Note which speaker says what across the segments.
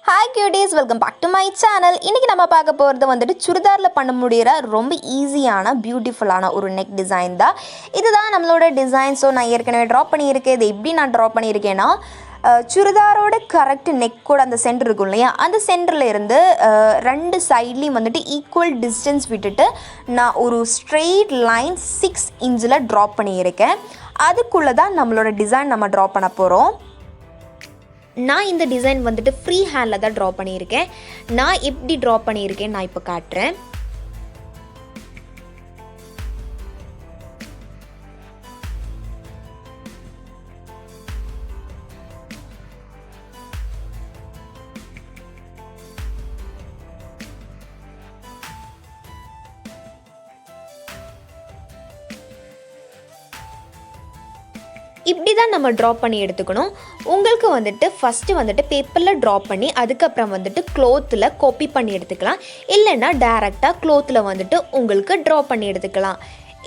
Speaker 1: Hi cuties, welcome back to my channel. இன்னைக்கு நம்ம பார்க்க போறது வந்துட்டு சுடிதார்ல பண்ண முடியற ரொம்ப ஈஸியான பியூட்டிஃபுல்லான ஒரு neck design தான். இதுதான் நம்மளோட டிசைன். சோ நான் ஏற்கனவே டிரா பண்ணி இருக்கேன். இது எப்படி நான் டிரா பண்ணி இருக்கேன்னா சுடிதாரோட கரெக்ட் நெக்கோட அந்த சென்டர் இருக்கும் இல்லையா, அந்த சென்டர்ல இருந்து ரெண்டு சைட்லயும் வந்துட்டு ஈக்குவல் டிஸ்டன்ஸ் விட்டுட்டு நான் ஒரு ஸ்ட்ரெயிட் லைன் 6 இன்ச்சில் ட்ரா பண்ணியிருக்கேன். அதுக்குள்ளே தான் நம்மளோட டிசைன் நம்ம ட்ரா பண்ண போகிறோம். நான் இந்த டிசைன் வந்துட்டு ஃப்ரீ ஹேண்டில் தான் ட்ரா பண்ணியிருக்கேன். நான் எப்படி ட்ரா பண்ணியிருக்கேன் நான் இப்போ காட்டுறேன். இப்படி தான் நம்ம ட்ரா பண்ணி எடுத்துக்கணும். உங்களுக்கு வந்துட்டு ஃபஸ்ட்டு வந்துட்டு பேப்பரில் ட்ரா பண்ணி அதுக்கப்புறம் வந்துட்டு க்ளோத்தில் காப்பி பண்ணி எடுத்துக்கலாம். இல்லைன்னா டேரெக்டாக க்ளோத்தில் வந்துட்டு உங்களுக்கு ட்ரா பண்ணி எடுத்துக்கலாம்.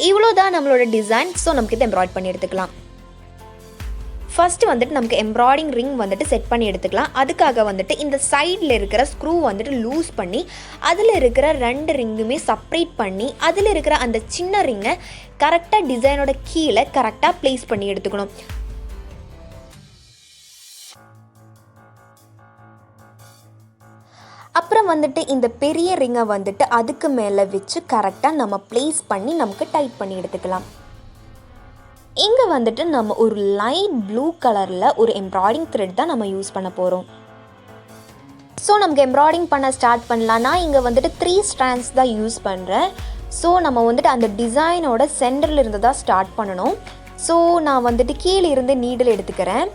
Speaker 1: இவ்வளோ தான் நம்மளோட டிசைன். ஸோ நமக்கு இதை எம்ப்ராய்ட் பண்ணி எடுத்துக்கலாம். ஃபஸ்ட்டு வந்துட்டு நமக்கு எம்ப்ராய்டிங் ரிங் வந்துட்டு செட் பண்ணி எடுத்துக்கலாம். அதுக்காக வந்துட்டு இந்த சைடில் இருக்கிற ஸ்க்ரூ வந்துட்டு லூஸ் பண்ணி அதில் இருக்கிற ரெண்டு ரிங்குமே செப்ரேட் பண்ணி அதில் இருக்கிற அந்த சின்ன ரிங்கை கரெக்டாக டிசைனோட கீழே கரெக்டாக ப்ளேஸ் பண்ணி எடுத்துக்கணும். அப்புறம் வந்துட்டு இந்த பெரிய ரிங்கை வந்துட்டு அதுக்கு மேலே வச்சு கரெக்டாக நம்ம ப்ளேஸ் பண்ணி நமக்கு டைட் பண்ணி எடுத்துக்கலாம். இங்கே வந்துட்டு நம்ம ஒரு லைட் ப்ளூ கலரில் ஒரு எம்ப்ராய்டிங் த்ரெட் தான் நம்ம யூஸ் பண்ண போகிறோம். ஸோ நமக்கு எம்ப்ராய்டிங் பண்ண ஸ்டார்ட் பண்ணலாம். நான் இங்கே வந்துட்டு 3 ஸ்ட்ராண்ட்ஸ் தான் யூஸ் பண்ணுறேன். ஸோ நம்ம வந்துட்டு அந்த டிசைனோட சென்டரில் இருந்து தான் ஸ்டார்ட் பண்ணணும். ஸோ நான் வந்துட்டு கீழே இருந்து நீடில் எடுத்துக்கிறேன்.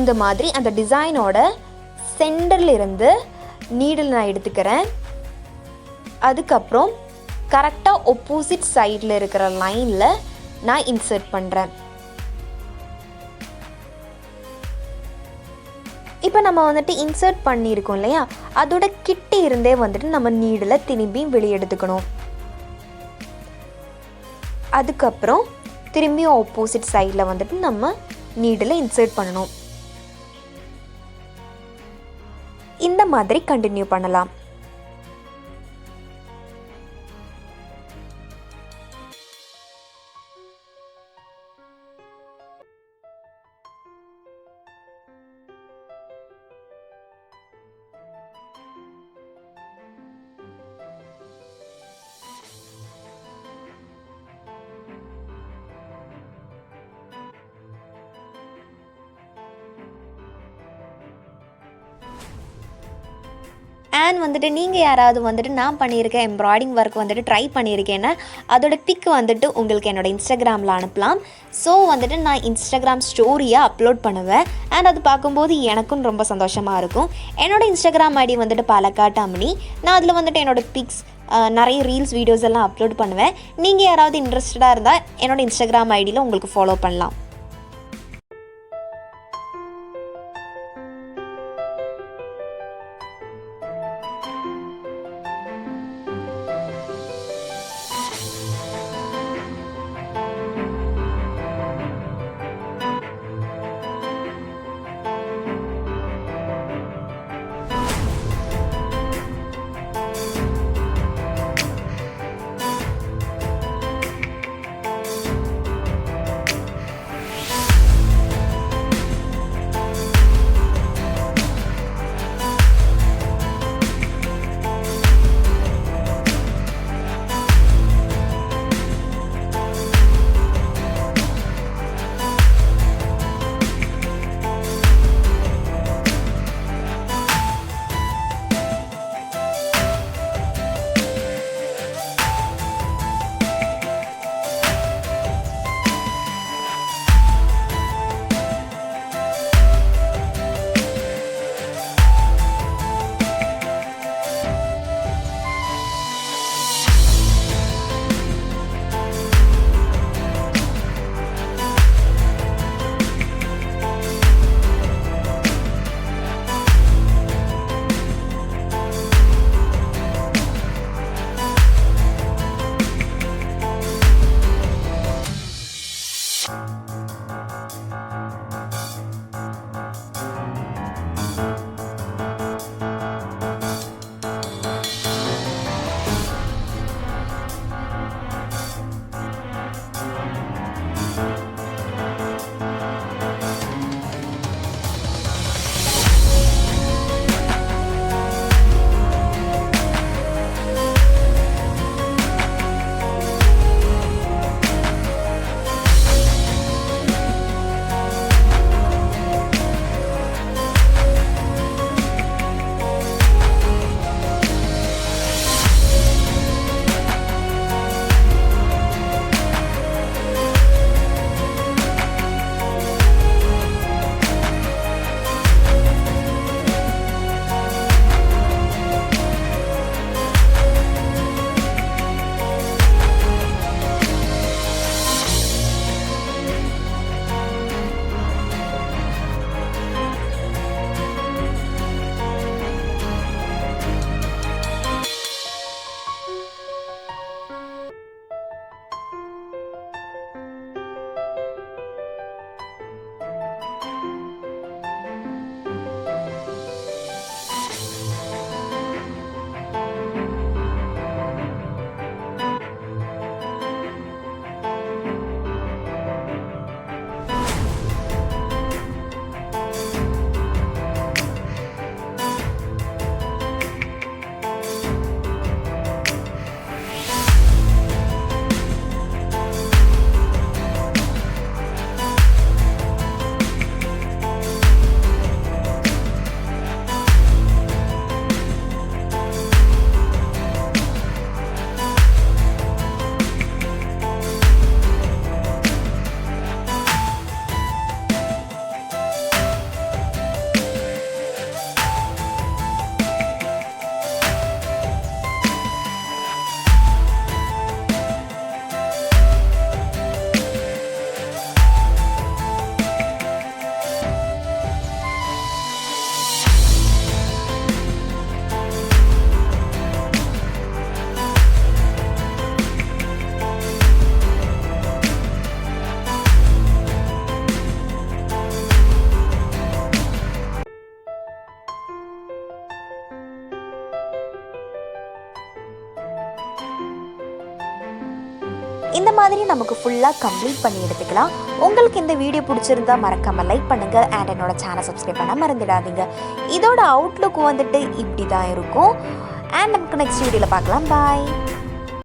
Speaker 1: இந்த மாதிரி அந்த டிசைனோட சென்டரில் இருந்து நீடில் நான் எடுத்துக்கிறேன். அதுக்கப்புறம் கரெக்டாக ஒப்போசிட் சைடில் இருக்கிற லைனில் நான் இன்சர்ட் பண்ணுறேன். இப்போ நம்ம வந்துட்டு இன்சர்ட் பண்ணியிருக்கோம் இல்லையா, அதோட கிட்ட இருந்தே வந்துட்டு நம்ம நீடில் திரும்பி வெளியே எடுத்துக்கணும். அதுக்கப்புறம் திரும்பியும் ஆப்போசிட் சைடில் வந்துட்டு நம்ம நீடில் இன்சர்ட் பண்ணணும். இந்த மாதிரி கண்டினியூ பண்ணலாம். அண்ட் வந்துட்டு நீங்கள் யாராவது வந்துட்டு நான் பண்ணியிருக்கேன் எம்ப்ராய்டிங் ஒர்க் வந்துட்டு ட்ரை பண்ணியிருக்கேன்னா அதோட பிக் வந்துட்டு உங்களுக்கு என்னோடய இன்ஸ்டாகிராமில் அனுப்பலாம். ஸோ வந்துட்டு நான் இன்ஸ்டாகிராம் ஸ்டோரியாக அப்லோட் பண்ணுவேன். அண்ட் அது பார்க்கும்போது எனக்கும் ரொம்ப சந்தோஷமாக இருக்கும். என்னோடய இன்ஸ்டாகிராம் ஐடி வந்துட்டு பாலக்காட் அம்னி. நான் அதில் வந்துட்டு என்னோடய பிக்ஸ் நிறைய ரீல்ஸ் வீடியோஸ் எல்லாம் அப்லோட் பண்ணுவேன். நீங்கள் யாராவது இன்ட்ரெஸ்டடாக இருந்தால் என்னோடய இன்ஸ்டாகிராம் ஐடியில் உங்களுக்கு ஃபாலோ பண்ணலாம். மாதிரி நமக்கு ஃபுல்லாக கம்ப்ளீட் பண்ணி எடுத்துக்கலாம். உங்களுக்கு இந்த வீடியோ பிடிச்சிருந்தா மறக்காமல் லைக் பண்ணுங்கள் அண்ட் என்னோட சேனல் சப்ஸ்கிரைப் பண்ண மறந்துடாதீங்க. இதோட அவுட்லுக் வந்துட்டு இப்படி தான் இருக்கும். அண்ட் நமக்கு நெக்ஸ்ட் வீடியோவில் பார்க்கலாம். பாய்.